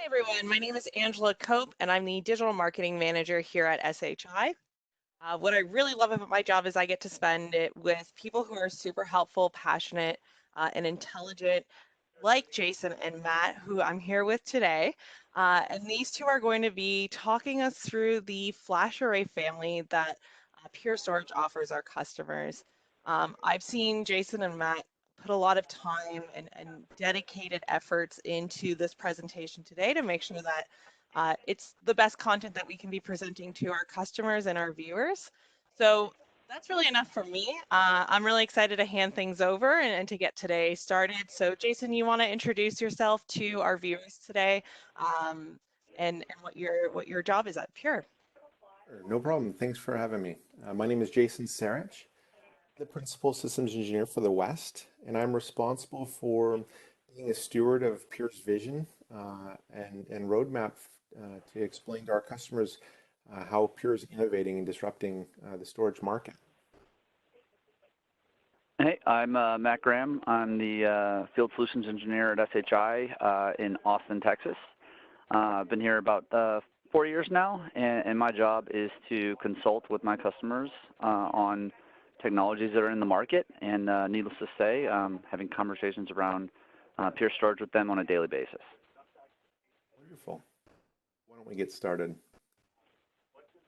Hi, everyone. My name is Angela Cope, and I'm the Digital Marketing Manager here at SHI. What I really love about my job is I get to spend it with people who are super helpful, passionate, and intelligent, like Jason and Matt, who I'm here with today. And these two are going to be talking us through the FlashArray family that Pure Storage offers our customers. I've seen Jason and Matt put a lot of time and dedicated efforts into this presentation today to make sure that it's the best content that we can be presenting to our customers and our viewers. So that's really enough for me. I'm really excited to hand things over and to get today started. So Jason, you want to introduce yourself to our viewers today and what your job is at Pure? Sure, no problem. Thanks for having me. My name is Jason Sarich, the Principal Systems Engineer for the West, and I'm responsible for being a steward of Pure's vision and roadmap to explain to our customers how Pure is innovating and disrupting the storage market. Hey, I'm Matt Graham. I'm the Field Solutions Engineer at SHI in Austin, Texas. I've been here about 4 years now, and my job is to consult with my customers on technologies that are in the market, and needless to say, having conversations around Pure Storage with them on a daily basis. Wonderful. Why don't we get started?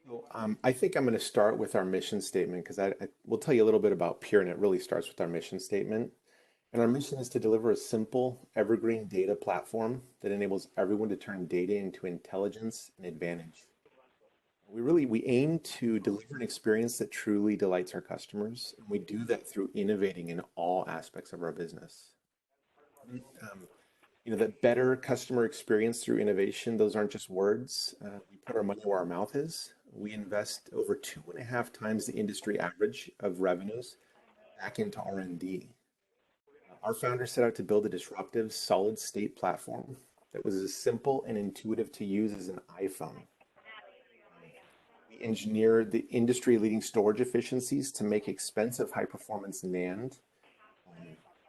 So, I think I'm going to start with our mission statement because I will tell you a little bit about Pure, and it really starts with our mission statement. And our mission is to deliver a simple, evergreen data platform that enables everyone to turn data into intelligence and advantage. We aim to deliver an experience that truly delights our customers, and we do that through innovating in all aspects of our business. That better customer experience through innovation, those aren't just words. We put our money where our mouth is. We invest over 2.5 times the industry average of revenues back into R&D. Our founders set out to build a disruptive, solid-state platform that was as simple and intuitive to use as an iPhone. We engineered the industry-leading storage efficiencies to make expensive, high-performance NAND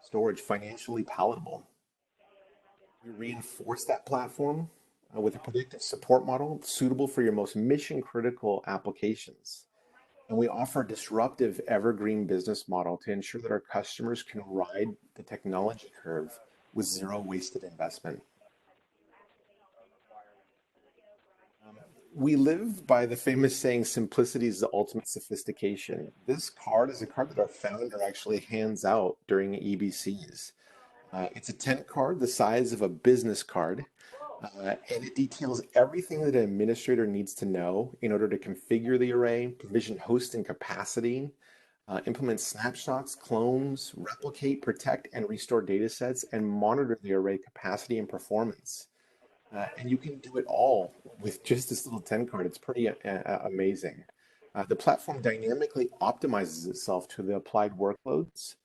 storage financially palatable. We reinforced that platform with a predictive support model suitable for your most mission-critical applications. And we offer a disruptive evergreen business model to ensure that our customers can ride the technology curve with zero wasted investment. We live by the famous saying, simplicity is the ultimate sophistication. This card is a card that our founder actually hands out during EBCs. It's a tent card the size of a business card. And it details everything that an administrator needs to know in order to configure the array, provision host and capacity, implement snapshots, clones, replicate, protect, and restore data sets, and monitor the array capacity and performance. And you can do it all with just this little 10 card. It's pretty amazing. The platform dynamically optimizes itself to the applied workloads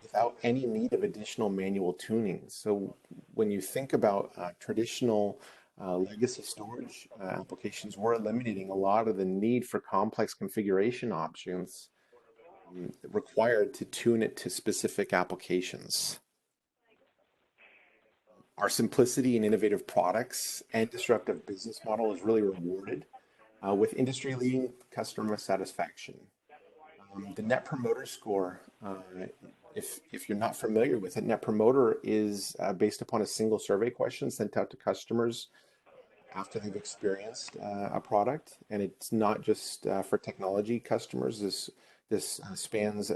without any need of additional manual tuning. So when you think about traditional legacy storage applications, we're eliminating a lot of the need for complex configuration options required to tune it to specific applications. Our simplicity and innovative products and disruptive business model is really rewarded with industry-leading customer satisfaction. The Net Promoter Score, if you're not familiar with it, Net Promoter is based upon a single survey question sent out to customers after they've experienced a product. And it's not just for technology customers. This spans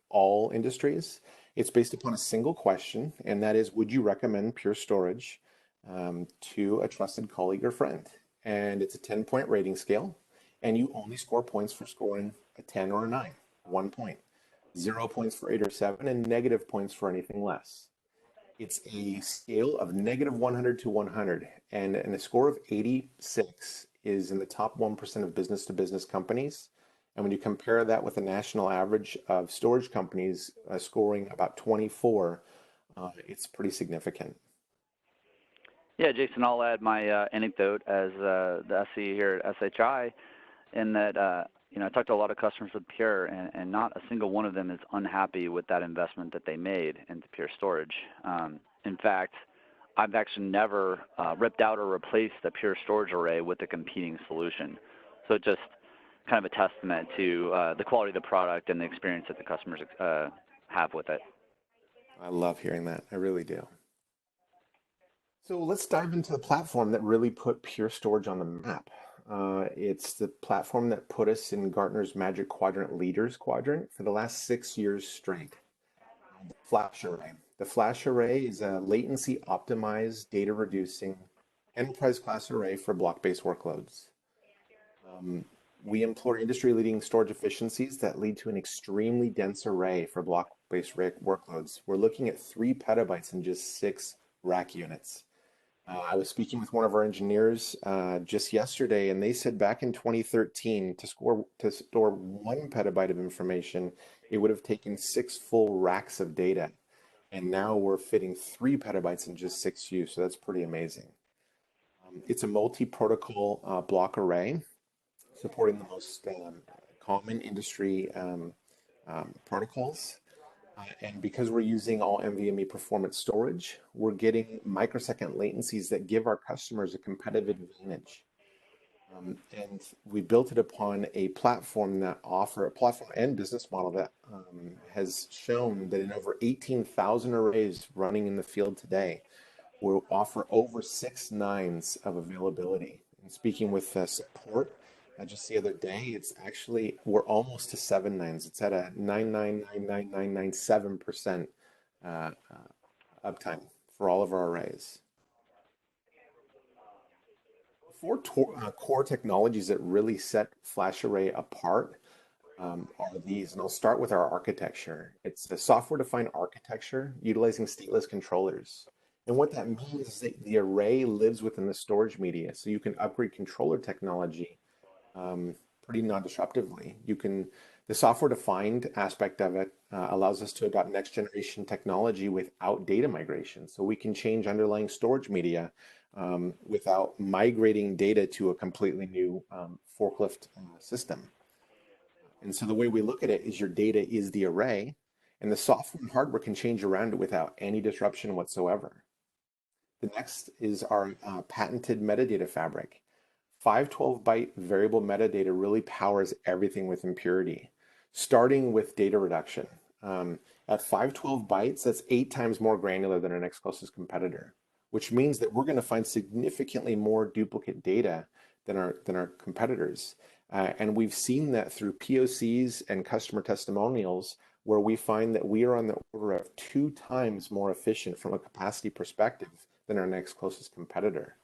all industries. It's based upon a single question, and that is, would you recommend Pure Storage to a trusted colleague or friend? And it's a 10-point rating scale. And you only score points for scoring a 10 or a 9, 1 point. 0 points for 8 or 7, and negative points for anything less. It's a scale of negative 100 to 100, and a score of 86 is in the top 1% of business-to-business companies. And when you compare that with the national average of storage companies scoring about 24, it's pretty significant. Yeah, Jason, I'll add my anecdote as the SE here at SHI. In that, I talked to a lot of customers with Pure, and not a single one of them is unhappy with that investment that they made into Pure Storage. In fact, I've actually never ripped out or replaced a Pure Storage array with a competing solution. So just kind of a testament to the quality of the product and the experience that the customers have with it. I love hearing that. I really do. So let's dive into the platform that really put Pure Storage on the map. It's the platform that put us in Gartner's Magic Quadrant Leaders Quadrant for the last 6 years straight. The FlashArray. The FlashArray is a latency optimized, data reducing enterprise class array for block-based workloads. We employ industry leading storage efficiencies that lead to an extremely dense array for block-based workloads. We're looking at 3 petabytes in just 6 rack units. I was speaking with one of our engineers just yesterday, and they said back in 2013 to store 1 petabyte of information, it would have taken 6 full racks of data. And now we're fitting 3 petabytes in just 6 use, so that's pretty amazing. It's a multi-protocol block array supporting the most common industry protocols. And because we're using all NVMe performance storage, we're getting microsecond latencies that give our customers a competitive advantage. And we built it upon a platform and business model that has shown that in over 18,000 arrays running in the field today, we'll offer over 6 nines of availability. And speaking with support, just the other day, we're almost to 7 nines. It's at a 99.99997% uptime for all of our arrays. 4 core technologies that really set FlashArray apart are these, and I'll start with our architecture. It's a software-defined architecture utilizing stateless controllers. And what that means is that the array lives within the storage media, so you can upgrade controller technology pretty non-disruptively. The software-defined aspect of it allows us to adopt next-generation technology without data migration. So we can change underlying storage media without migrating data to a completely new forklift system. And so the way we look at it is your data is the array, and the software and hardware can change around it without any disruption whatsoever. The next is our patented metadata fabric. 512-byte variable metadata really powers everything within Purity, starting with data reduction. At 512 bytes, that's 8 times more granular than our next closest competitor, which means that we're going to find significantly more duplicate data than our competitors. And we've seen that through POCs and customer testimonials, where we find that we are on the order of 2 times more efficient from a capacity perspective than our next closest competitor.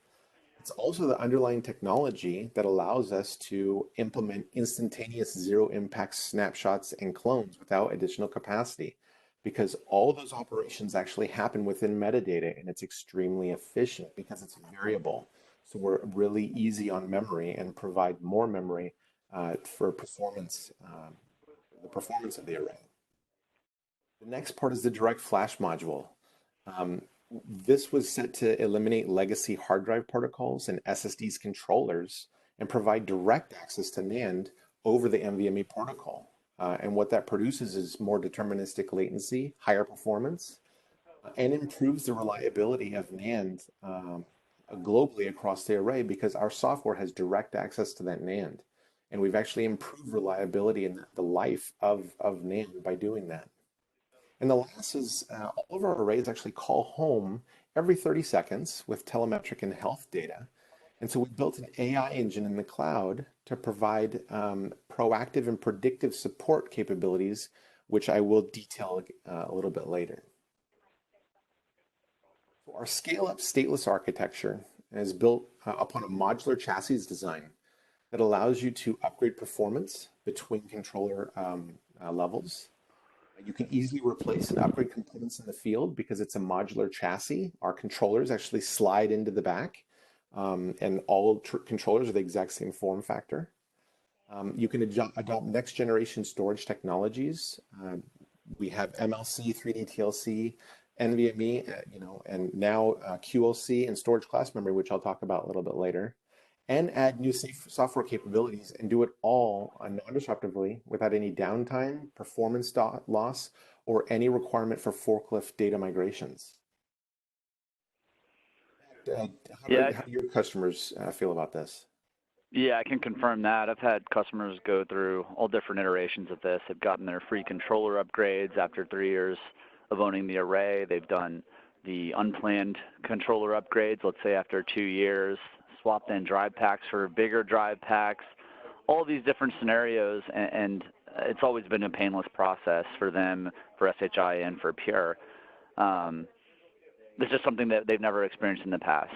It's also the underlying technology that allows us to implement instantaneous zero impact snapshots and clones without additional capacity, because all of those operations actually happen within metadata, and it's extremely efficient because it's variable. So we're really easy on memory and provide more memory for performance, the performance of the array. The next part is the DirectFlash module. This was set to eliminate legacy hard drive protocols and SSD's controllers and provide direct access to NAND over the NVMe protocol. And what that produces is more deterministic latency, higher performance, and improves the reliability of NAND globally across the array, because our software has direct access to that NAND. And we've actually improved reliability and the life of NAND by doing that. And the last is all of our arrays actually call home every 30 seconds with telemetric and health data. And so we built an AI engine in the cloud to provide proactive and predictive support capabilities, which I will detail a little bit later. So our scale-up stateless architecture is built upon a modular chassis design that allows you to upgrade performance between controller levels. You can easily replace and upgrade components in the field because it's a modular chassis. Our controllers actually slide into the back, and all controllers are the exact same form factor. You can adopt next generation storage technologies. We have MLC, 3D TLC, NVMe, and now QLC and storage class memory, which I'll talk about a little bit later, and add new software capabilities and do it all non-disruptively without any downtime, performance loss, or any requirement for forklift data migrations. Yeah, how do your customers feel about this? yeah, I can confirm that. I've had customers go through all different iterations of this. They've gotten their free controller upgrades after 3 years of owning the array. They've done the unplanned controller upgrades, let's say after 2 years, swapped in drive packs for bigger drive packs, all these different scenarios, and it's always been a painless process for them, for SHI and for Pure. It's just something that they've never experienced in the past.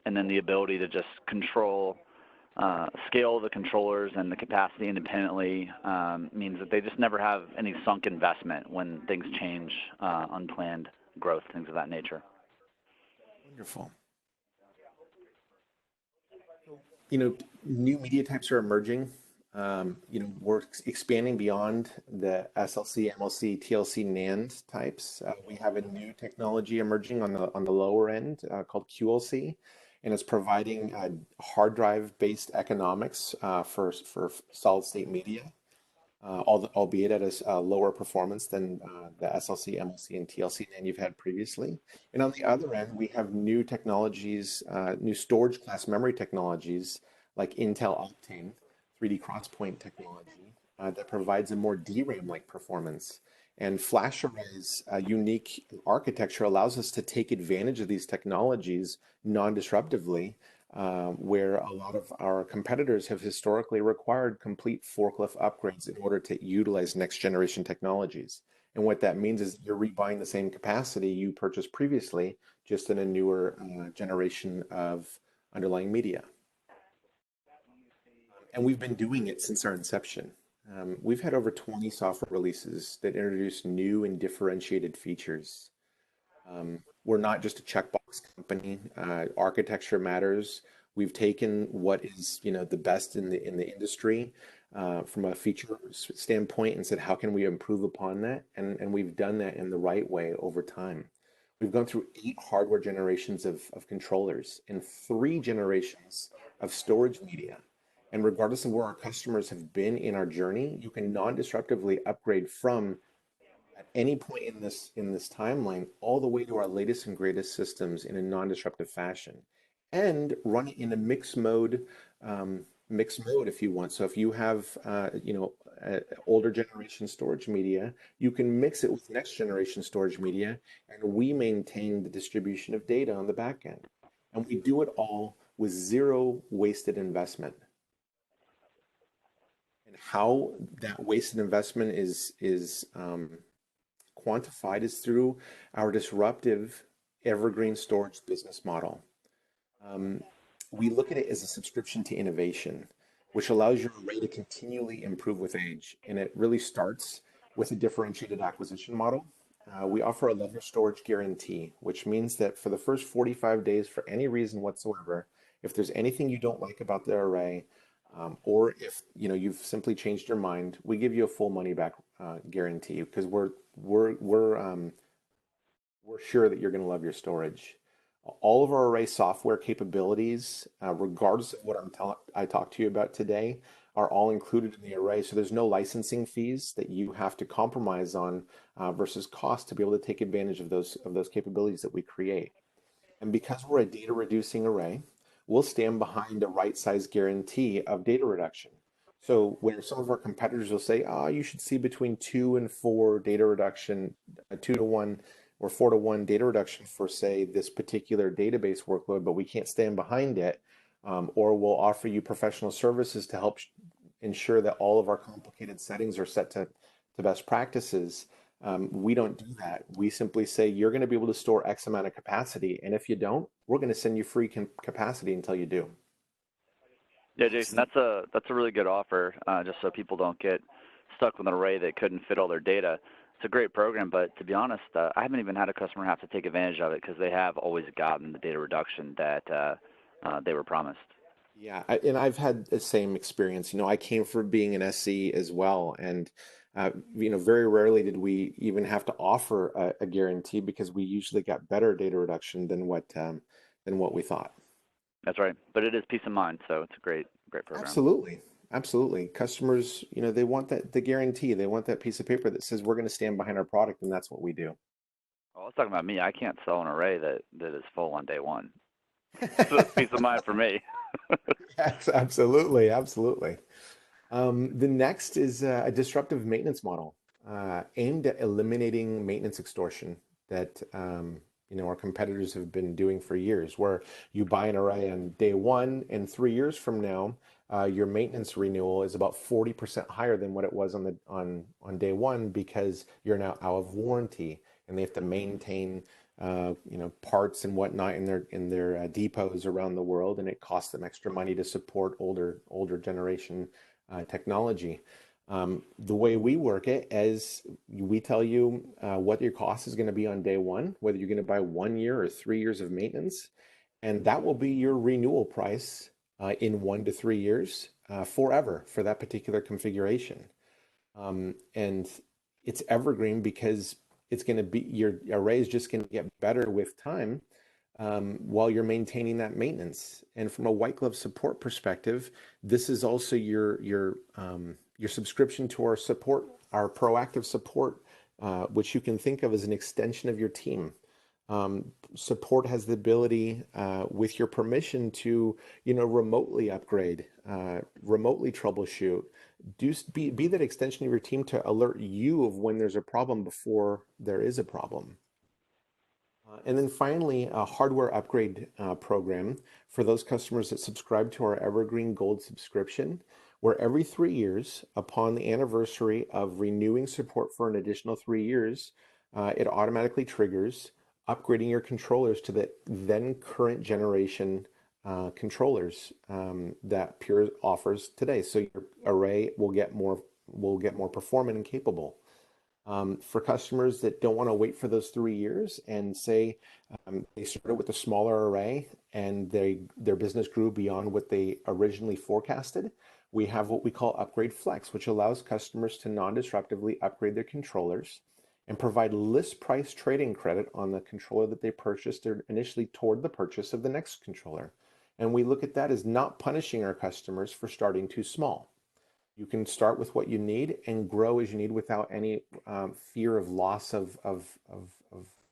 And then the ability to just control, scale the controllers and the capacity independently means that they just never have any sunk investment when things change, unplanned growth, things of that nature. Wonderful. You know, new media types are emerging. You know, we're expanding beyond the SLC, MLC, TLC, NAND types. We have a new technology emerging on the lower end called QLC, and it's providing hard drive based economics for solid state media, albeit at a lower performance than the SLC, MLC, and TLC NAND you've had previously. And on the other end, we have new technologies, new storage class memory technologies like Intel Optane 3D XPoint technology that provides a more DRAM-like performance. And FlashArray's unique architecture allows us to take advantage of these technologies non-disruptively, where a lot of our competitors have historically required complete forklift upgrades in order to utilize next generation technologies. And what that means is you're rebuying the same capacity you purchased previously, just in a newer generation of underlying media. And we've been doing it since our inception. We've had over 20 software releases that introduce new and differentiated features. We're not just a checkbox company. Architecture matters. We've taken what is, you know, the best in the industry from a feature standpoint and said, how can we improve upon that? And we've done that in the right way over time. We've gone through 8 hardware generations of controllers and 3 generations of storage media. And regardless of where our customers have been in our journey, you can non-disruptively upgrade from at any point in this timeline all the way to our latest and greatest systems in a non-disruptive fashion, and run it in a mixed mode if you want. So if you have you know, older generation storage media, you can mix it with next generation storage media, and we maintain the distribution of data on the back end, and we do it all with 0 wasted investment. And how that wasted investment is quantified is through our disruptive evergreen storage business model. We look at it as a subscription to innovation, which allows your array to continually improve with age. And it really starts with a differentiated acquisition model. We offer a level storage guarantee, which means that for the first 45 days, for any reason whatsoever, if there's anything you don't like about the array, or if you know you've simply changed your mind, we give you a full money back guarantee, because we're sure that you're going to love your storage. All of our array software capabilities, regardless of what I talked to you about today, are all included in the array. So there's no licensing fees that you have to compromise on versus cost to be able to take advantage of those capabilities that we create. And because we're a data reducing array, we'll stand behind a right size guarantee of data reduction. So where some of our competitors will say, you should see between 2 and 4 data reduction, 2 to 1 or 4 to 1 data reduction for, say, this particular database workload, but we can't stand behind it, or we'll offer you professional services to help ensure that all of our complicated settings are set to best practices. We don't do that. We simply say, you're going to be able to store X amount of capacity, and if you don't, we're going to send you free capacity until you do. Yeah, Jason, that's a really good offer, just so people don't get stuck with an array that couldn't fit all their data. It's a great program, but to be honest, I haven't even had a customer have to take advantage of it because they have always gotten the data reduction that they were promised. Yeah, and I've had the same experience. You know, I came from being an SC as well, and you know, very rarely did we even have to offer a guarantee because we usually got better data reduction than what we thought. That's right, but it is peace of mind, so it's a great program. Absolutely, absolutely. Customers, you know, they want the guarantee. They want that piece of paper that says we're going to stand behind our product, and that's what we do. I was talking about me. I can't sell an array that is full on day one. So it's peace of mind for me. Yes, absolutely, absolutely. The next is a disruptive maintenance model aimed at eliminating maintenance extortion that our competitors have been doing for years, where you buy an array on day one, and 3 years from now, your maintenance renewal is about 40% higher than what it was on day one because you're now out of warranty and they have to maintain parts and whatnot in their depots around the world, and it costs them extra money to support older generation technology. The way we work it is we tell you what your cost is going to be on day one, whether you're going to buy 1 year or 3 years of maintenance, and that will be your renewal price in 1 to 3 years forever for that particular configuration. And it's evergreen because it's going to be, your array is just going to get better with time while you're maintaining that maintenance. And from a white glove support perspective, this is also your subscription to our support, our proactive support, which you can think of as an extension of your team. Support has the ability, with your permission, to remotely upgrade, remotely troubleshoot, be that extension of your team to alert you of when there's a problem before there is a problem. And then finally, a hardware upgrade program for those customers that subscribe to our Evergreen Gold subscription, where every 3 years, upon the anniversary of renewing support for an additional 3 years, it automatically triggers upgrading your controllers to the then current generation controllers that Pure offers today. So your array will get more performant and capable. For customers that don't want to wait for those 3 years and say they started with a smaller array and their business grew beyond what they originally forecasted, we have what we call Upgrade Flex, which allows customers to non-disruptively upgrade their controllers and provide list price trading credit on the controller that they purchased initially toward the purchase of the next controller. And we look at that as not punishing our customers for starting too small. You can start with what you need and grow as you need without any fear of loss of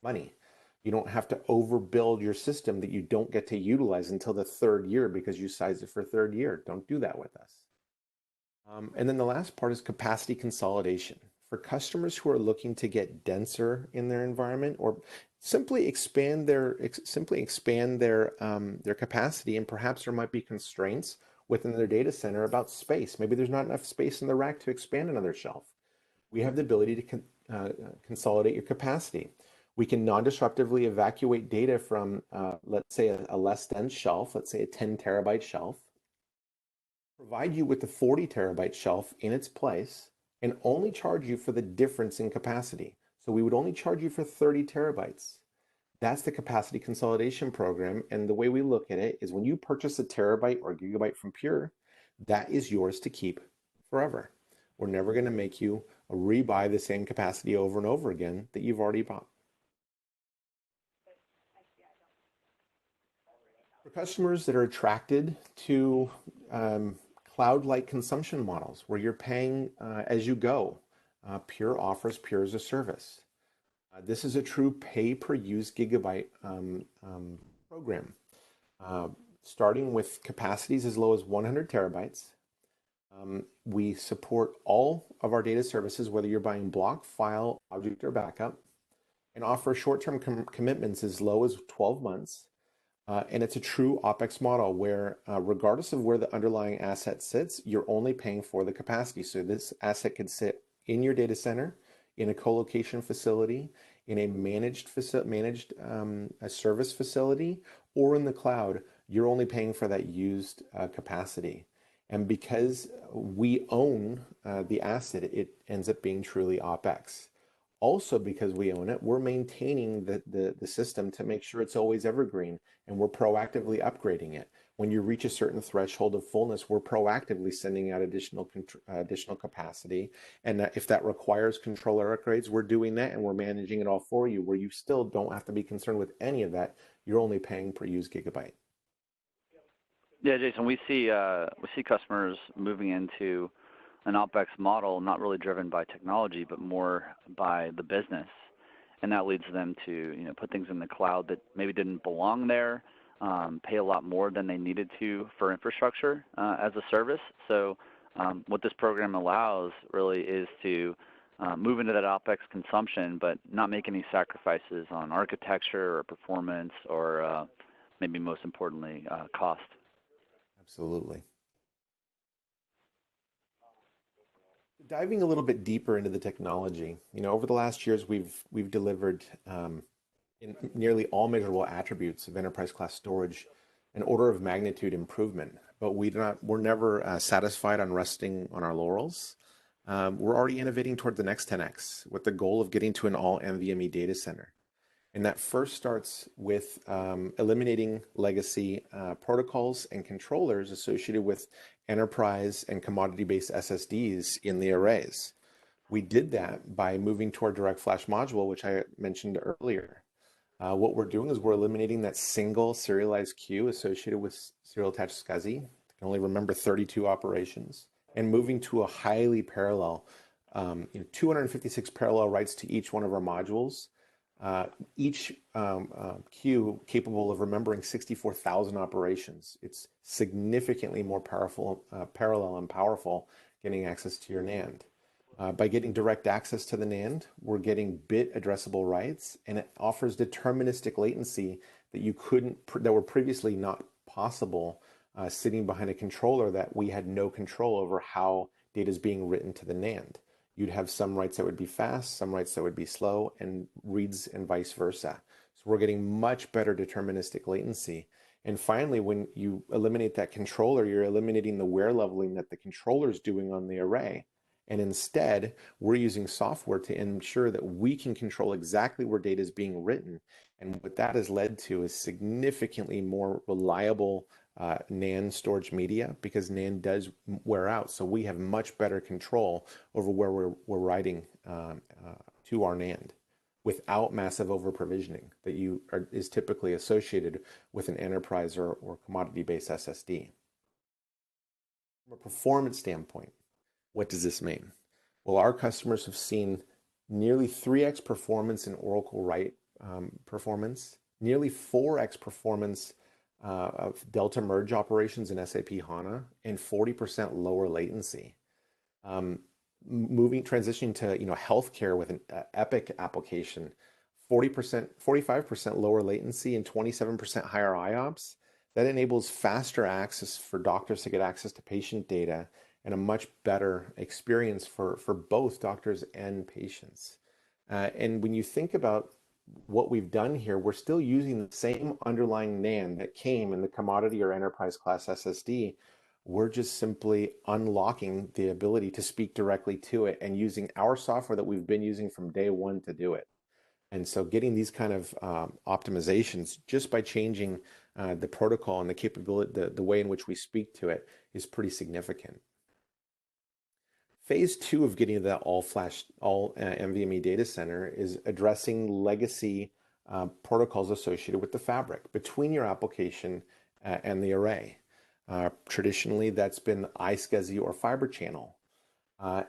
money. You don't have to overbuild your system that you don't get to utilize until the 3rd year because you sized it for 3rd year. Don't do that with us. And then the last part is capacity consolidation. For customers who are looking to get denser in their environment or simply expand their capacity, and perhaps there might be constraints within their data center about space. Maybe there's not enough space in the rack to expand another shelf. We have the ability to consolidate your capacity. We can non-disruptively evacuate data from, let's say, a less dense shelf, let's say a 10 terabyte shelf, provide you with the 40 terabyte shelf in its place, and only charge you for the difference in capacity. So we would only charge you for 30 terabytes. That's the capacity consolidation program. And the way we look at it is when you purchase a terabyte or gigabyte from Pure, that is yours to keep forever. We're never going to make you rebuy the same capacity over and over again that you've already bought. For customers that are attracted to cloud-like consumption models where you're paying as you go, Pure offers Pure as a service. This is a true pay-per-use gigabyte program, starting with capacities as low as 100 terabytes. We support all of our data services, whether you're buying block, file, object, or backup, and offer short-term commitments as low as 12 months. And it's a true OPEX model where regardless of where the underlying asset sits, you're only paying for the capacity. So this asset could sit in your data center, in a co-location facility, in a managed a service facility, or in the cloud. You're only paying for that used capacity. And because we own the asset, it ends up being truly OPEX. Also, because we own it, we're maintaining the system to make sure it's always evergreen, and we're proactively upgrading it. When you reach a certain threshold of fullness, we're proactively sending out additional capacity. And if that requires controller upgrades, we're doing that, and we're managing it all for you, where you still don't have to be concerned with any of that. You're only paying per used gigabyte. Yeah, Jason, we see customers moving into an OPEX model, not really driven by technology, but more by the business. and that leads them to, put things in the cloud that maybe didn't belong there, pay a lot more than they needed to for infrastructure as a service. So what this program allows really is to move into that OPEX consumption, but not make any sacrifices on architecture or performance or maybe most importantly, cost. Absolutely. Diving a little bit deeper into the technology, over the last years, we've delivered in nearly all measurable attributes of enterprise class storage an order of magnitude improvement, but we're never satisfied on resting on our laurels. We're already innovating toward the next 10x with the goal of getting to an all NVMe data center. And that first starts with eliminating legacy protocols and controllers associated with enterprise and commodity-based SSDs in the arrays. We did that by moving to our DirectFlash module, which I mentioned earlier. What we're doing is we're eliminating that single serialized queue associated with serial attached SCSI. I can only remember 32 operations, and moving to a highly parallel, 256 parallel writes to each one of our modules. Each queue capable of remembering 64,000 operations. It's significantly more powerful, parallel and powerful getting access to your NAND. By getting direct access to the NAND, we're getting bit addressable writes, and it offers deterministic latency that were previously not possible sitting behind a controller that we had no control over how data is being written to the NAND. You'd have some writes that would be fast, some writes that would be slow, and reads and vice versa. So we're getting much better deterministic latency. And finally, when you eliminate that controller, you're eliminating the wear leveling that the controller is doing on the array. And instead, we're using software to ensure that we can control exactly where data is being written. And what that has led to is significantly more reliable NAND storage media, because NAND does wear out. So we have much better control over where we're writing to our NAND without massive over provisioning is typically associated with an enterprise or commodity-based SSD. From a performance standpoint, what does this mean? Well, our customers have seen nearly 3x performance in Oracle write performance, nearly 4x performance of Delta merge operations in SAP HANA, and 40% lower latency. Transitioning to healthcare with an Epic application, 45% lower latency and 27% higher IOPS. That enables faster access for doctors to get access to patient data and a much better experience for both doctors and patients. And when you think about what we've done here, we're still using the same underlying NAND that came in the commodity or enterprise class SSD. We're just simply unlocking the ability to speak directly to it and using our software that we've been using from day one to do it. And so getting these kind of optimizations just by changing the protocol and the capability, the way in which we speak to it is pretty significant. Phase 2 of getting to that all NVMe data center is addressing legacy protocols associated with the fabric between your application and the array. Traditionally, that's been iSCSI or Fiber Channel.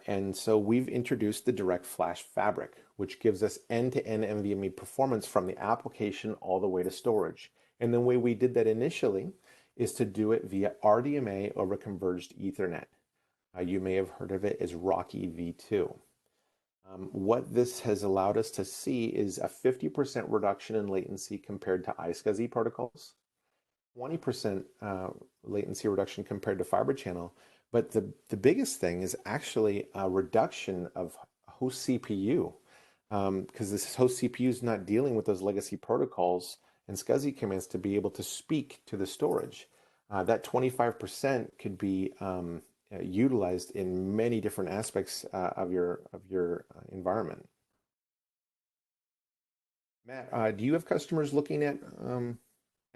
And so we've introduced the DirectFlash Fabric, which gives us end-to-end NVMe performance from the application all the way to storage. And the way we did that initially is to do it via RDMA over converged Ethernet. You may have heard of it as Rocky V2. What this has allowed us to see is a 50% reduction in latency compared to iSCSI protocols, 20% latency reduction compared to Fiber Channel. But the biggest thing is actually a reduction of host CPU, because this host CPU is not dealing with those legacy protocols and SCSI commands to be able to speak to the storage. That 25% could be utilized in many different aspects of your environment. Matt, do you have customers looking at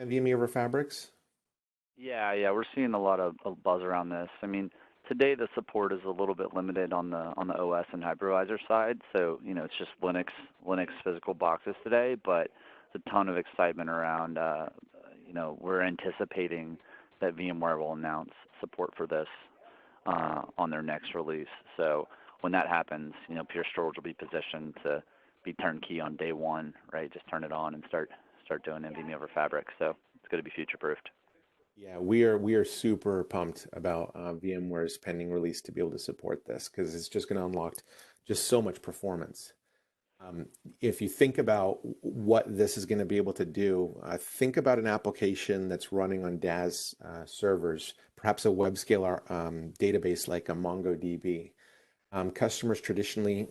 NVMe over fabrics? Yeah, we're seeing a lot of buzz around this. I mean, today the support is a little bit limited on the OS and hypervisor side, so it's just Linux physical boxes today. But there's a ton of excitement around. We're anticipating that VMware will announce support for this on their next release. So when that happens, Pure Storage will be positioned to be turnkey on day one, right? Just turn it on and start doing NVMe over Fabric. So it's going to be future proofed. Yeah, we are super pumped about VMware's pending release to be able to support this because it's just going to unlock just so much performance. If you think about what this is going to be able to do, think about an application that's running on DAS servers, perhaps a web scale database like a MongoDB. Customers traditionally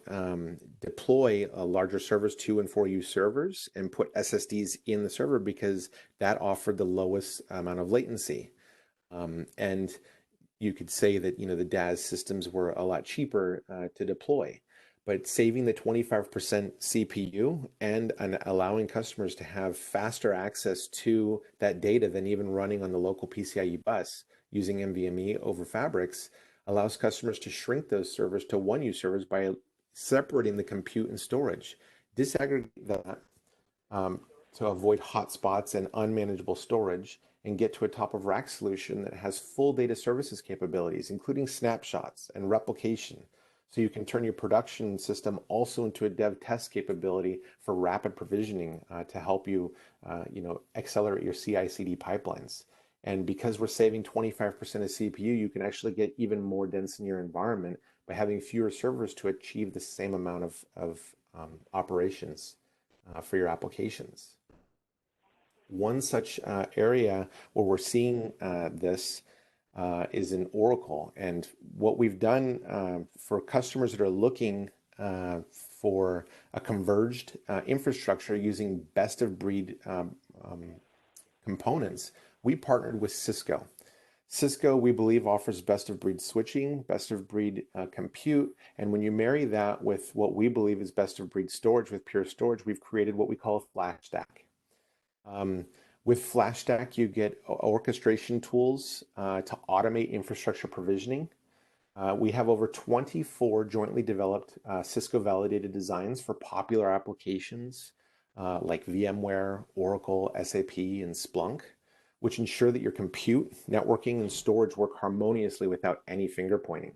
deploy larger servers, 2 and 4U servers, and put SSDs in the server because that offered the lowest amount of latency. And you could say that the DAS systems were a lot cheaper to deploy, but saving the 25% CPU and allowing customers to have faster access to that data than even running on the local PCIe bus using NVMe over Fabrics allows customers to shrink those servers to 1U servers by separating the compute and storage, disaggregate that to avoid hotspots and unmanageable storage, and get to a top-of-rack solution that has full data services capabilities, including snapshots and replication. So you can turn your production system also into a dev test capability for rapid provisioning to help you, accelerate your CI/CD pipelines. And because we're saving 25% of CPU, you can actually get even more dense in your environment by having fewer servers to achieve the same amount of operations for your applications. One such area where we're seeing this is in Oracle. And what we've done for customers that are looking for a converged infrastructure using best of breed components, we partnered with Cisco. Cisco, we believe, offers best of breed switching, best of breed compute. And when you marry that with what we believe is best of breed storage with Pure Storage, we've created what we call a flash stack. With flash stack, you get orchestration tools to automate infrastructure provisioning. We have over 24 jointly developed Cisco validated designs for popular applications like VMware, Oracle, SAP, and Splunk, which ensure that your compute, networking, and storage work harmoniously without any finger pointing.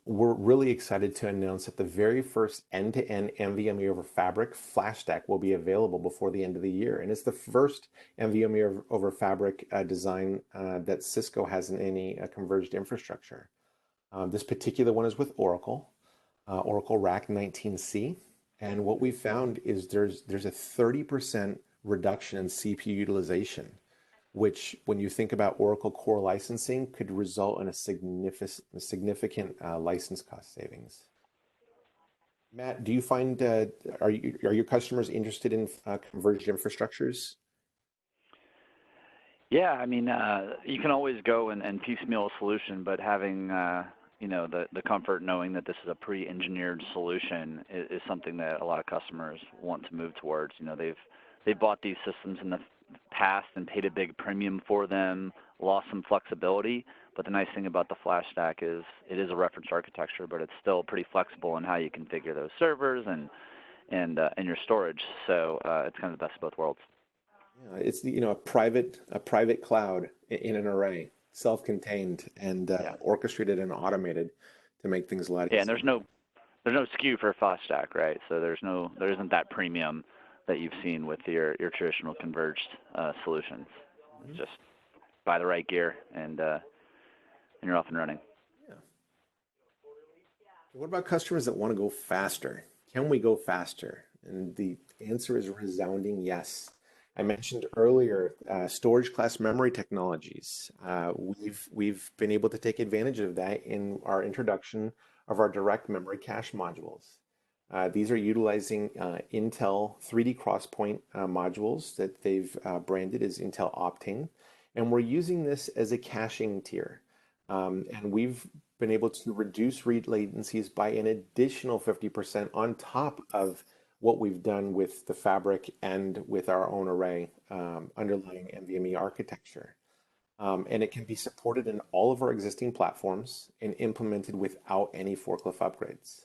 We're really excited to announce that the very first end-to-end NVMe over Fabric flash stack will be available before the end of the year. And it's the first NVMe over Fabric design that Cisco has in any converged infrastructure. This particular one is with Oracle, Oracle Rack 19C. And what we found is there's a 30% reduction in CPU utilization, which, when you think about Oracle core licensing, could result in a significant license cost savings. Matt, do you find are your customers interested in converged infrastructures? Yeah, I mean, you can always go and piecemeal a solution, but having the comfort knowing that this is a pre-engineered solution is something that a lot of customers want to move towards. They've bought these systems in the past and paid a big premium for them, lost some flexibility. But the nice thing about the flash stack is it is a reference architecture, but it's still pretty flexible in how you configure those servers and your storage. So it's kind of the best of both worlds. Yeah, it's a private cloud in an array, self-contained and orchestrated and automated to make things a lot easier. Yeah, and there's no SKU for a flash stack, right? So there isn't that premium that you've seen with your traditional converged solutions. Mm-hmm. Just buy the right gear and you're off and running. Yeah. What about customers that want to go faster? Can we go faster? And the answer is a resounding yes. I mentioned earlier storage class memory technologies. We've been able to take advantage of that in our introduction of our direct memory cache modules. These are utilizing Intel 3D Crosspoint modules that they've branded as Intel Optane. And we're using this as a caching tier. And we've been able to reduce read latencies by an additional 50% on top of what we've done with the Fabric and with our own array underlying NVMe architecture. And it can be supported in all of our existing platforms and implemented without any forklift upgrades.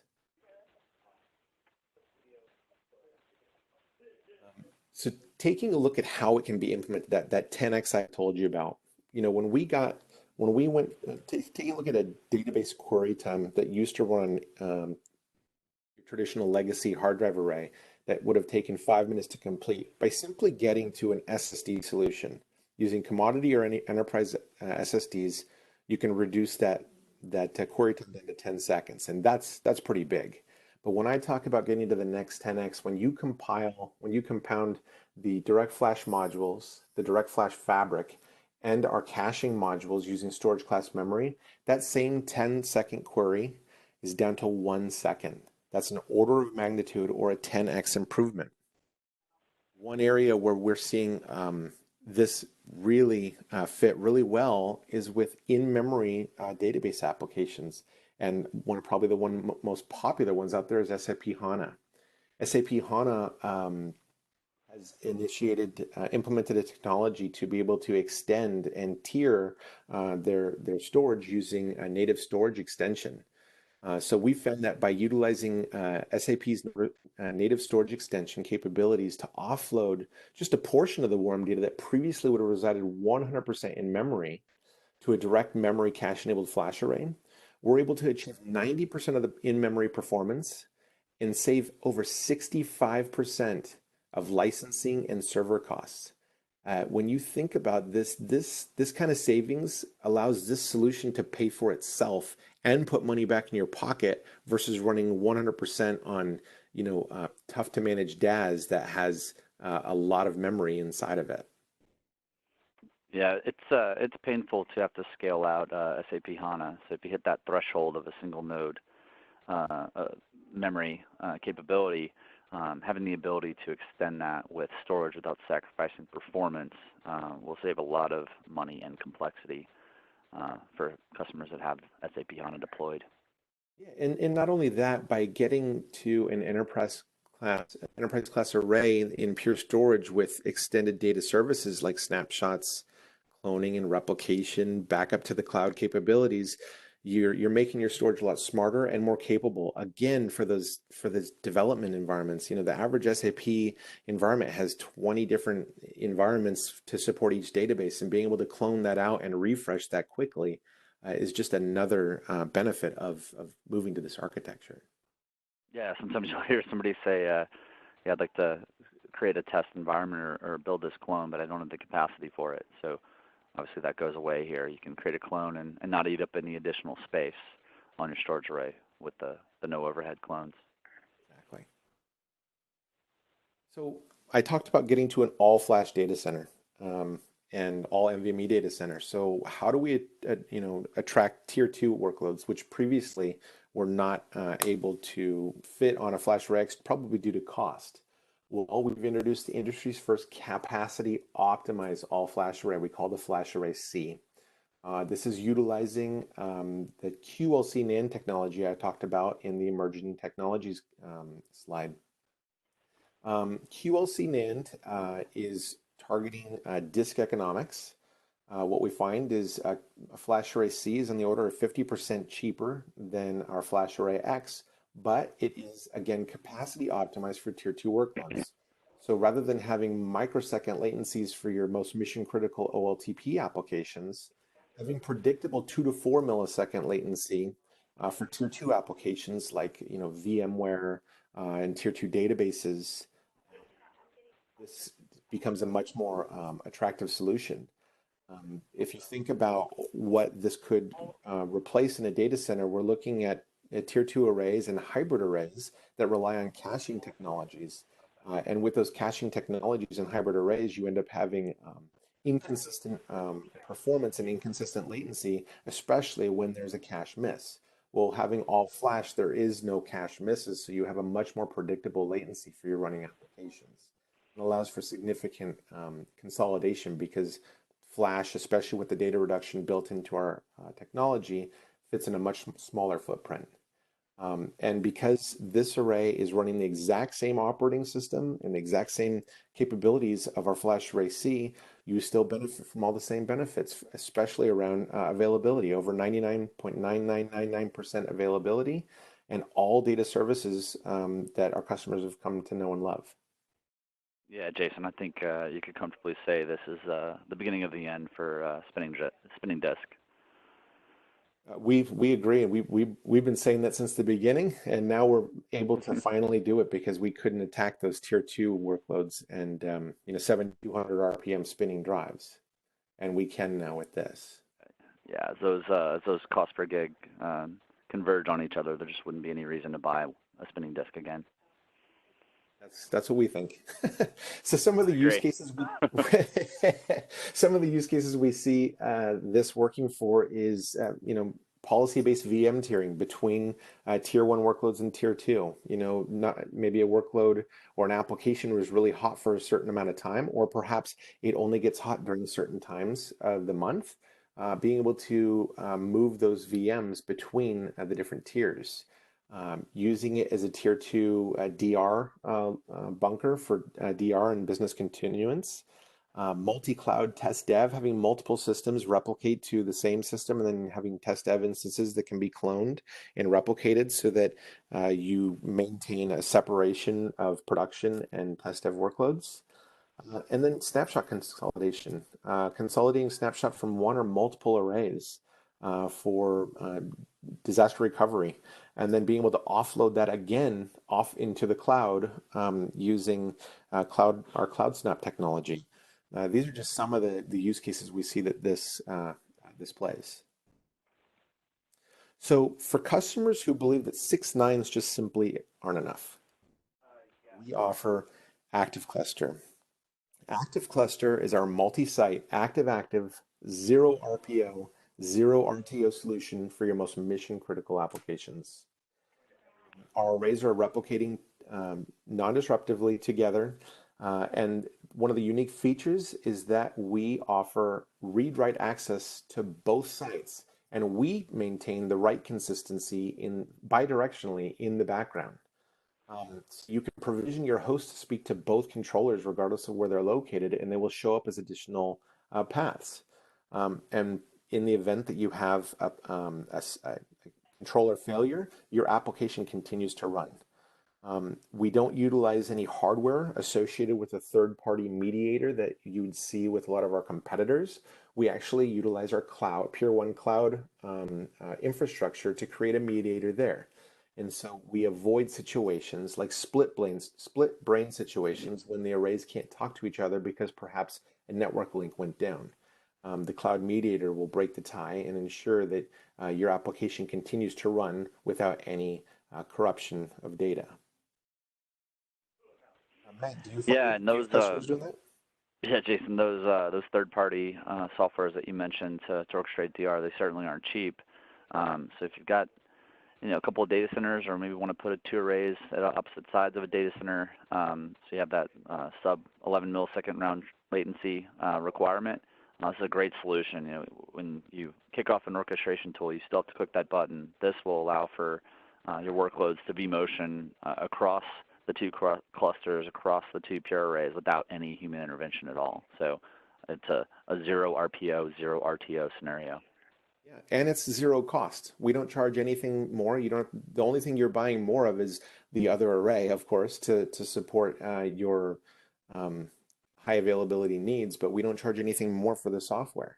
So taking a look at how it can be implemented, that 10x I told you about, when we went taking a look at a database query time that used to run traditional legacy hard drive array that would have taken 5 minutes to complete. By simply getting to an SSD solution using commodity or any enterprise SSDs, you can reduce that query time down to 10 seconds, and that's pretty big. But when I talk about getting to the next 10x, when you compound the DirectFlash modules, the DirectFlash fabric, and our caching modules using storage class memory, that same 10-second query is down to 1 second. That's an order of magnitude or a 10x improvement. One area where we're seeing this really fit really well is with in-memory database applications. And probably the most popular ones out there is SAP HANA. SAP HANA has implemented a technology to be able to extend and tier their storage using a native storage extension. So we found that by utilizing SAP's native storage extension capabilities to offload just a portion of the warm data that previously would have resided 100% in memory to a direct memory cache-enabled flash array, we're able to achieve 90% of the in-memory performance and save over 65% of licensing and server costs. When you think about this kind of savings allows this solution to pay for itself and put money back in your pocket versus running 100% on tough to manage DAS that has a lot of memory inside of it. Yeah, it's painful to have to scale out SAP HANA. So if you hit that threshold of a single node memory capability, having the ability to extend that with storage without sacrificing performance will save a lot of money and complexity for customers that have SAP HANA deployed. Yeah, and not only that, by getting to an enterprise class array in Pure Storage with extended data services like snapshots, cloning and replication, backup to the cloud capabilities, you're making your storage a lot smarter and more capable. Again, for those development environments, the average SAP environment has 20 different environments to support each database, and being able to clone that out and refresh that quickly is just another benefit of moving to this architecture. Yeah, sometimes you'll hear somebody say, yeah, I'd like to create a test environment or build this clone, but I don't have the capacity for it. So obviously that goes away here. You can create a clone and not eat up any additional space on your storage array with the no overhead clones. Exactly. So I talked about getting to an all-flash data center and all NVMe data center. So how do we attract tier 2 workloads, which previously were not able to fit on a flash array, probably due to cost? Well, we've introduced the industry's first capacity optimized all flash array. We call the FlashArray C. This is utilizing the QLC NAND technology I talked about in the emerging technologies slide. QLC NAND is targeting disk economics. What we find is a FlashArray C is in the order of 50% cheaper than our FlashArray X, but it is, again, capacity optimized for tier 2 workloads. So rather than having microsecond latencies for your most mission critical OLTP applications, having predictable 2 to 4 millisecond latency for tier 2 applications like VMware and tier 2 databases, this becomes a much more attractive solution. If you think about what this could replace in a data center, we're looking at tier 2 arrays and hybrid arrays that rely on caching technologies. And with those caching technologies and hybrid arrays, you end up having inconsistent performance and inconsistent latency, especially when there's a cache miss. Well, having all flash, there is no cache misses, so you have a much more predictable latency for your running applications. It allows for significant consolidation because flash, especially with the data reduction built into our technology, fits in a much smaller footprint. And because this array is running the exact same operating system and the exact same capabilities of our FlashArray C, you still benefit from all the same benefits, especially around availability, over 99.9999% availability, and all data services that our customers have come to know and love. Yeah, Jason, I think you could comfortably say this is the beginning of the end for spinning disk. We agree. We've been saying that since the beginning, and now we're able to finally do it because we couldn't attack those tier two workloads and 7,200 RPM spinning drives, and we can now with this. Yeah, as those cost per gig converge on each other, there just wouldn't be any reason to buy a spinning disk again. That's what we think. So some of the use cases some of the use cases we see this working for is policy-based VM tiering between tier one workloads and tier two. Not maybe a workload or an application was really hot for a certain amount of time, or perhaps it only gets hot during certain times of the month. Being able to move those VMs between the different tiers. Using it as a tier two DR bunker for DR and business continuance. Multi-cloud test dev, having multiple systems replicate to the same system, and then having test dev instances that can be cloned and replicated so that you maintain a separation of production and test dev workloads. And then snapshot consolidation, consolidating snapshot from one or multiple arrays for disaster recovery, and then being able to offload that again off into the cloud using our CloudSnap technology. These are just some of the use cases we see that this plays. So for customers who believe that 6 nines just simply aren't enough, we offer ActiveCluster. ActiveCluster is our multi-site, active, zero RPO, zero RTO solution for your most mission-critical applications. Our arrays are replicating non-disruptively together, and one of the unique features is that we offer read-write access to both sites, and we maintain the write consistency bidirectionally in the background. So you can provision your host to speak to both controllers regardless of where they're located, and they will show up as additional paths. And in the event that you have a controller failure, your application continues to run. We don't utilize any hardware associated with a third-party mediator that you would see with a lot of our competitors. We actually utilize our Pure One Cloud infrastructure to create a mediator there. And so we avoid situations like split brain situations when the arrays can't talk to each other because perhaps a network link went down. The cloud mediator will break the tie and ensure that your application continues to run without any corruption of data. Matt, do you find customers doing that? Yeah, Jason, those third-party softwares that you mentioned to orchestrate DR, they certainly aren't cheap. So if you've got a couple of data centers, or maybe want to put 2 arrays at opposite sides of a data center, so you have that sub 11 millisecond round latency requirement. This is a great solution. When you kick off an orchestration tool, you still have to click that button. This will allow for your workloads to vMotion across the 2 clusters, across the 2 Pure arrays without any human intervention at all. So it's a zero RPO, zero RTO scenario. Yeah, and it's zero cost. We don't charge anything more. The only thing you're buying more of is the other array, of course, to support your high availability needs, but we don't charge anything more for the software.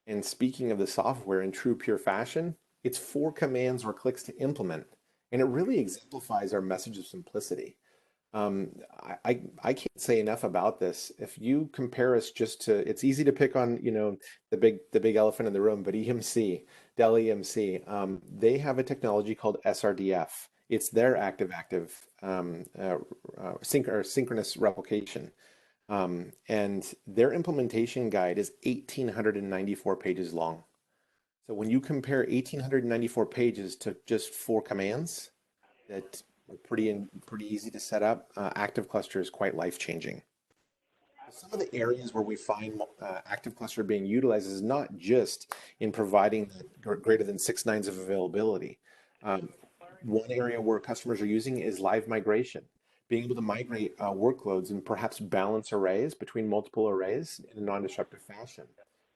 And speaking of the software in true Pure fashion, it's 4 commands or clicks to implement, and it really exemplifies our message of simplicity. I can't say enough about this. If you compare us just to, it's easy to pick on, the big elephant in the room, but EMC, Dell EMC, they have a technology called SRDF. It's their synchronous replication. And their implementation guide is 1,894 pages long. So when you compare 1,894 pages to just 4 commands that are pretty easy to set up, ActiveCluster is quite life-changing. Some of the areas where we find ActiveCluster being utilized is not just in providing greater than 6 nines of availability. One area where customers are using is live migration, being able to migrate workloads and perhaps balance arrays between multiple arrays in a non-disruptive fashion.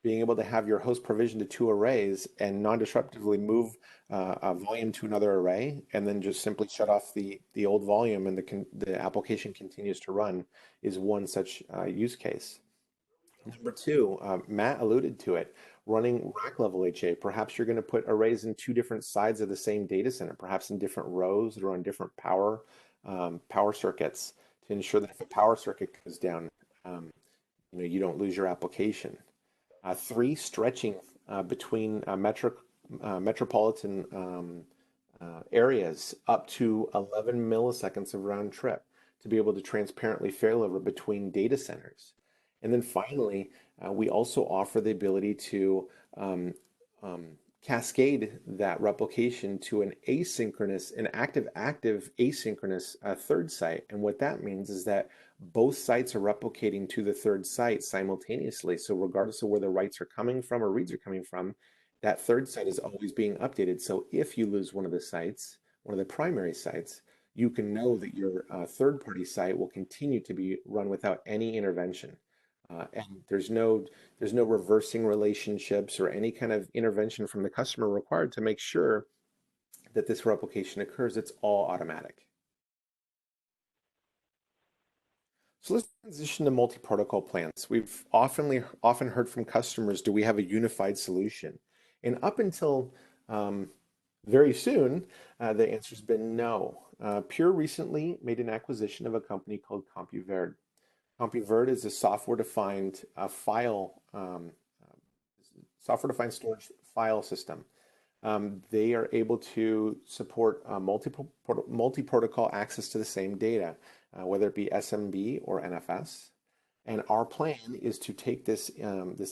Being able to have your host provision to 2 arrays and non-disruptively move a volume to another array, and then just simply shut off the old volume and the application continues to run is one such use case. Number two, Matt alluded to it, running rack level HA. Perhaps you're going to put arrays in two different sides of the same data center, perhaps in different rows or on different power circuits to ensure that if a power circuit goes down, you don't lose your application. Three, stretching between metropolitan areas up to 11 milliseconds of round trip to be able to transparently failover between data centers. And then finally, we also offer the ability to cascade that replication to an active asynchronous third site. And what that means is that both sites are replicating to the third site simultaneously. So regardless of where the writes are coming from or reads are coming from, that third site is always being updated. So if you lose one of the sites, one of the primary sites, you can know that your third-party site will continue to be run without any intervention. And there's no reversing relationships or any kind of intervention from the customer required to make sure that this replication occurs. It's all automatic. So let's transition to multi-protocol plans. We've often heard from customers, do we have a unified solution? And up until very soon, the answer has been no. Pure recently made an acquisition of a company called CompuVerde. CompuVerde is a software-defined software-defined storage file system. They are able to support multi-protocol access to the same data, whether it be SMB or NFS. And our plan is to take this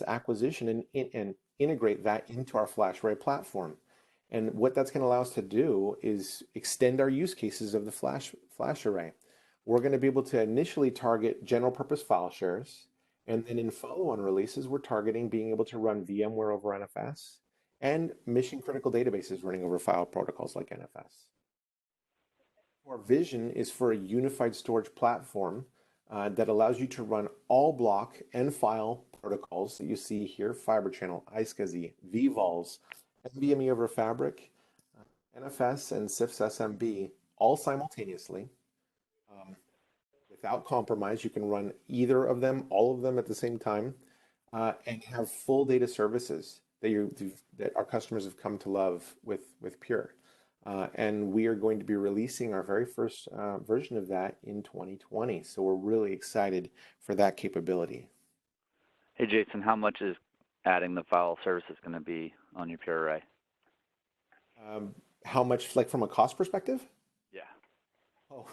acquisition and integrate that into our FlashArray platform. And what that's going to allow us to do is extend our use cases of the FlashArray. We're going to be able to initially target general purpose file shares, and then in follow-on releases, we're targeting being able to run VMware over NFS and mission critical databases running over file protocols like NFS. Our vision is for a unified storage platform that allows you to run all block and file protocols that you see here: Fiber Channel, iSCSI, vVols, NVMe over Fabric, NFS, and CIFS SMB all simultaneously. Without compromise, you can run either of them, all of them at the same time, and have full data services that our customers have come to love with Pure. And we are going to be releasing our very first version of that in 2020. So we're really excited for that capability. Hey, Jason, how much is adding the file services going to be on your Pure Array? How much, like from a cost perspective? Yeah. Oh,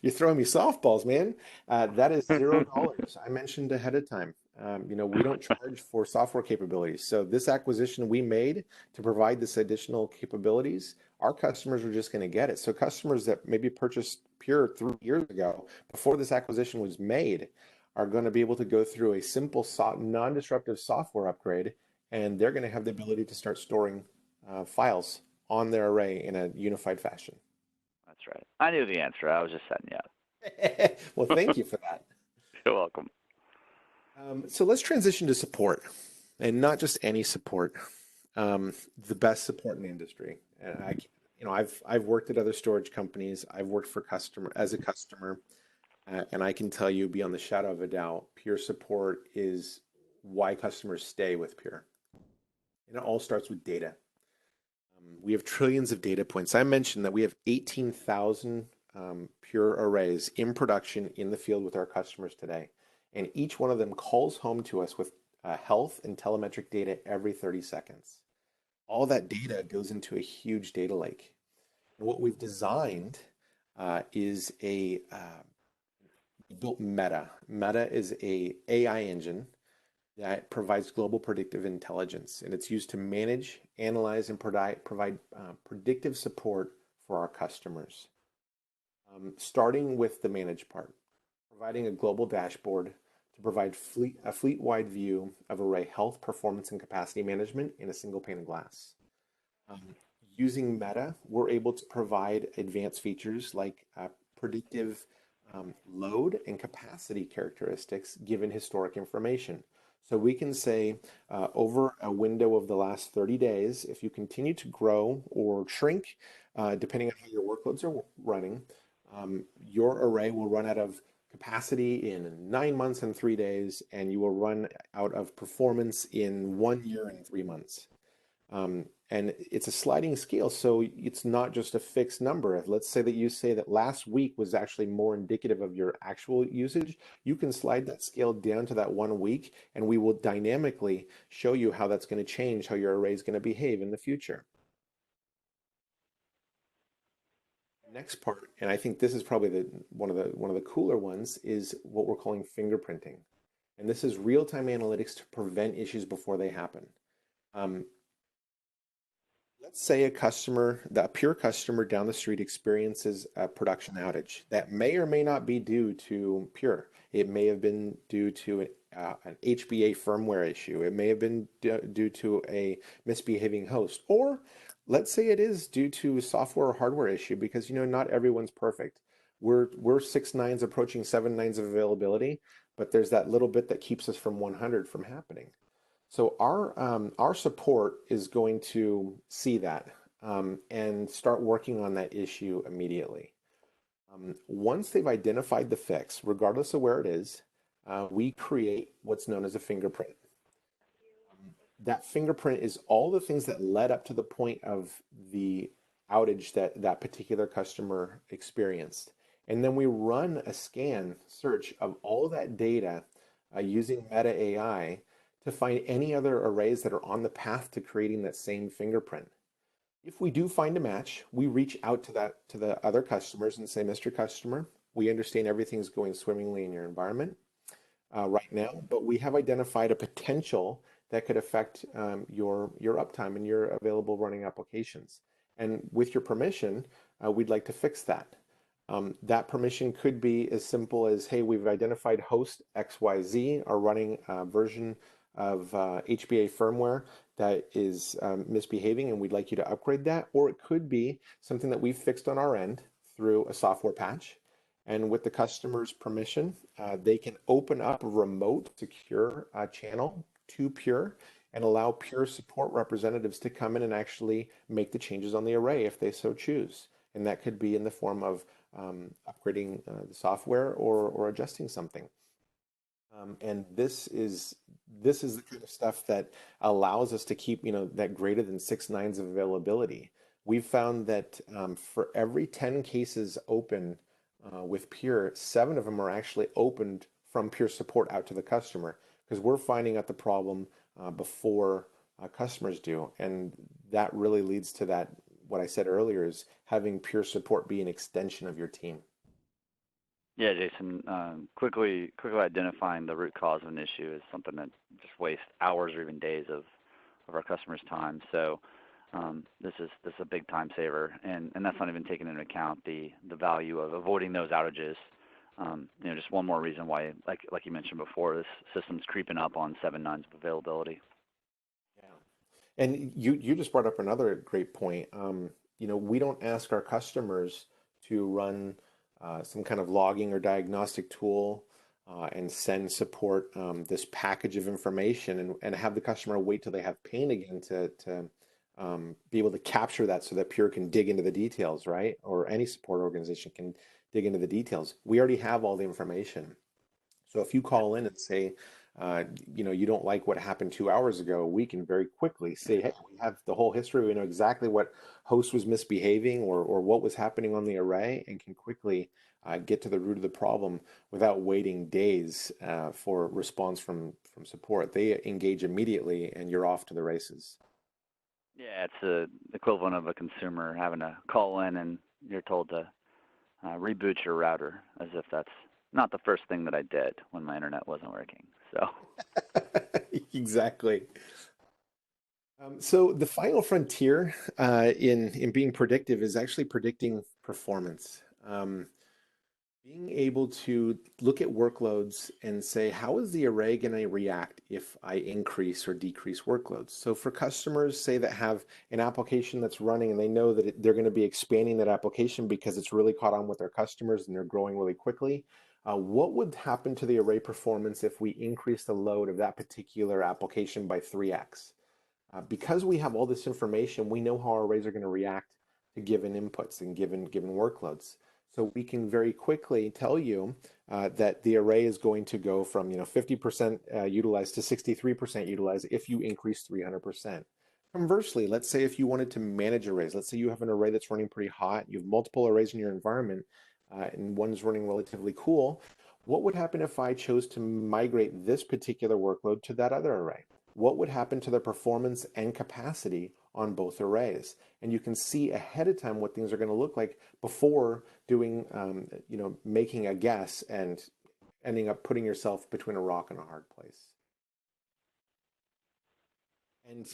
you're throwing me softballs, man. That is $0. I mentioned ahead of time. We don't charge for software capabilities. So this acquisition we made to provide this additional capabilities, our customers are just going to get it. So customers that maybe purchased Pure 3 years ago, before this acquisition was made, are going to be able to go through a simple, non-disruptive software upgrade, and they're going to have the ability to start storing files on their array in a unified fashion. That's right. I knew the answer. I was just setting you up. Well, thank you for that. You're welcome. So let's transition to support, and not just any support, the best support in the industry. And I've worked at other storage companies. I've worked for as a customer, and I can tell you beyond the shadow of a doubt, Pure support is why customers stay with Pure. And it all starts with data. We have trillions of data points. I mentioned that we have 18,000 Pure arrays in production in the field with our customers today. And each one of them calls home to us with health and telemetric data every 30 seconds. All that data goes into a huge data lake. And what we've designed is we built Meta. Meta is a AI engine that provides global predictive intelligence, and it's used to manage, analyze, and provide predictive support for our customers. Starting with the manage part, providing a global dashboard to provide a fleet-wide view of array health, performance, and capacity management in a single pane of glass. Using Meta, we're able to provide advanced features like predictive load and capacity characteristics given historic information. So we can say over a window of the last 30 days, if you continue to grow or shrink, depending on how your workloads are running, your array will run out of capacity in 9 months and 3 days, and you will run out of performance in 1 year and 3 months. And it's a sliding scale, so it's not just a fixed number. Let's say that you say that last week was actually more indicative of your actual usage. You can slide that scale down to that 1 week, and we will dynamically show you how that's going to change, how your array is going to behave in the future. Next part, and I think this is probably one of the cooler ones, is what we're calling fingerprinting. And this is real-time analytics to prevent issues before they happen. Let's say a Pure customer down the street experiences a production outage that may or may not be due to Pure. It may have been due to an HBA firmware issue. It may have been due to a misbehaving host, or let's say it is due to a software or hardware issue, because not everyone's perfect. We're 6 nines approaching 7 nines of availability, but there's that little bit that keeps us from 100 from happening. So our support is going to see that and start working on that issue immediately. Once they've identified the fix, regardless of where it is, we create what's known as a fingerprint. That fingerprint is all the things that led up to the point of the outage that particular customer experienced. And then we run a scan search of all that data using Meta AI to find any other arrays that are on the path to creating that same fingerprint. If we do find a match, we reach out to the other customers and say, Mr. Customer, we understand everything's going swimmingly in your environment right now, but we have identified a potential that could affect your uptime and your available running applications. And with your permission, we'd like to fix that. That permission could be as simple as, hey, we've identified host XYZ are running a version of HBA firmware that is misbehaving, and we'd like you to upgrade that. Or it could be something that we've fixed on our end through a software patch. And with the customer's permission, they can open up a remote secure channel to Pure and allow Pure support representatives to come in and actually make the changes on the array if they so choose. And that could be in the form of upgrading the software or adjusting something. And this is the kind of stuff that allows us to keep, that greater than 6 nines of availability. We've found that for every 10 cases open with Pure, 7 of them are actually opened from Pure support out to the customer, because we're finding out the problem before customers do. And that really leads to that, what I said earlier, is having Pure support be an extension of your team. Yeah, Jason, quickly identifying the root cause of an issue is something that just wastes hours or even days of our customers' time. So this is a big time saver, and that's not even taking into account the value of avoiding those outages. Just one more reason why, like you mentioned before, this system's creeping up on 7 nines of availability. Yeah, and you just brought up another great point. We don't ask our customers to run some kind of logging or diagnostic tool and send support this package of information and have the customer wait till they have pain again to be able to capture that so that Pure can dig into the details, right? Or any support organization can dig into the details. We already have all the information. So if you call in and say, you don't like what happened 2 hours ago, we can very quickly say, hey, we have the whole history. We know exactly what host was misbehaving or what was happening on the array, and can quickly get to the root of the problem without waiting days for response from support. They engage immediately, and you're off to the races. Yeah, it's the equivalent of a consumer having to call in and you're told to reboot your router, as if that's not the first thing that I did when my internet wasn't working. So exactly. So the final frontier in being predictive is actually predicting performance. Being able to look at workloads and say, how is the array going to react if I increase or decrease workloads? So for customers, say, that have an application that's running and they know that they're going to be expanding that application because it's really caught on with their customers and they're growing really quickly, what would happen to the array performance if we increase the load of that particular application by 3x? Because we have all this information, we know how our arrays are going to react to given inputs and given workloads. So we can very quickly tell you that the array is going to go from 50% utilized to 63% utilized if you increase 300%. Conversely, let's say if you wanted to manage arrays, let's say you have an array that's running pretty hot, you have multiple arrays in your environment, and one's running relatively cool. What would happen if I chose to migrate this particular workload to that other array? What would happen to the performance and capacity on both arrays? And you can see ahead of time what things are going to look like before doing, making a guess and ending up putting yourself between a rock and a hard place. And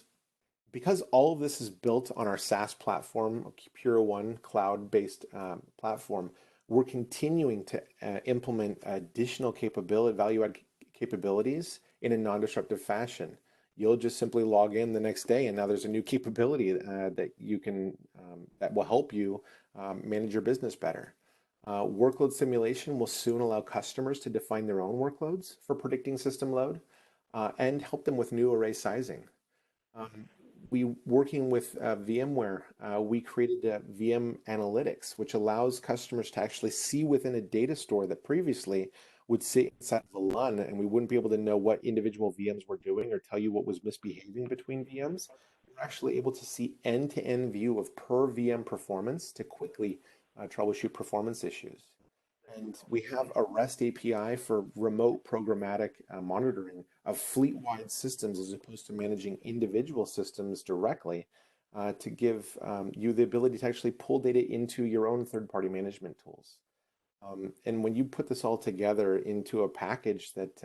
because all of this is built on our SaaS platform, Pure One cloud-based platform, we're continuing to implement additional value-add capabilities in a non-disruptive fashion. You'll just simply log in the next day, and now there's a new capability that you can that will help you manage your business better. Workload simulation will soon allow customers to define their own workloads for predicting system load and help them with new array sizing. Working with VMware, we created VM Analytics, which allows customers to actually see within a data store that previously would sit inside of a LUN, and we wouldn't be able to know what individual VMs were doing or tell you what was misbehaving between VMs. We're actually able to see end-to-end view of per VM performance to quickly troubleshoot performance issues. And we have a REST API for remote programmatic monitoring of fleet-wide systems as opposed to managing individual systems directly to give you the ability to actually pull data into your own third-party management tools. And when you put this all together into a package that,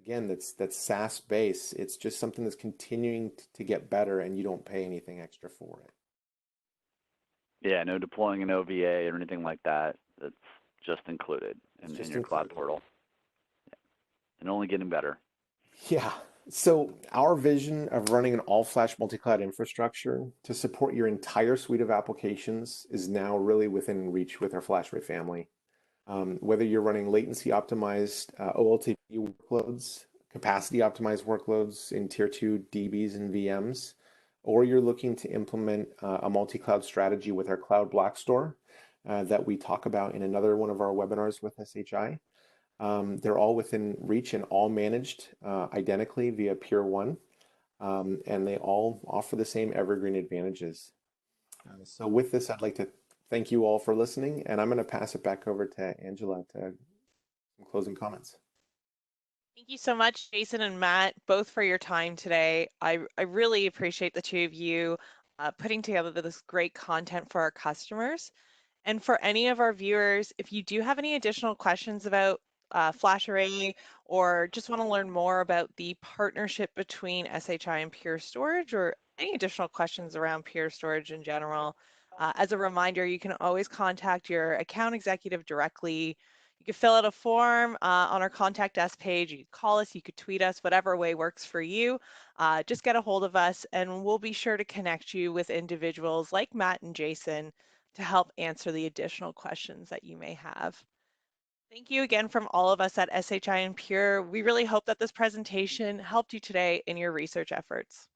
again, that's SaaS-based, it's just something that's continuing to get better and you don't pay anything extra for it. Yeah, no deploying an OVA or anything like that. That's just included in your cloud portal. Yeah. And only getting better. Yeah. So our vision of running an all-flash multi-cloud infrastructure to support your entire suite of applications is now really within reach with our FlashArray family. Whether you're running latency optimized OLTP workloads, capacity optimized workloads in tier 2 DBs and VMs, or you're looking to implement a multi-cloud strategy with our Cloud Block Store that we talk about in another one of our webinars with SHI. They're all within reach and all managed identically via Pure One, and they all offer the same evergreen advantages. So with this, I'd like to thank you all for listening, and I'm going to pass it back over to Angela to some closing comments. Thank you so much, Jason and Matt, both for your time today. I really appreciate the two of you putting together this great content for our customers. And for any of our viewers, if you do have any additional questions about FlashArray or just want to learn more about the partnership between SHI and Pure Storage or any additional questions around Pure Storage in general, as a reminder, you can always contact your account executive directly. You can fill out a form on our contact us page. You can call us, you could tweet us, whatever way works for you. Just get a hold of us and we'll be sure to connect you with individuals like Matt and Jason to help answer the additional questions that you may have. Thank you again from all of us at SHI and Pure. We really hope that this presentation helped you today in your research efforts.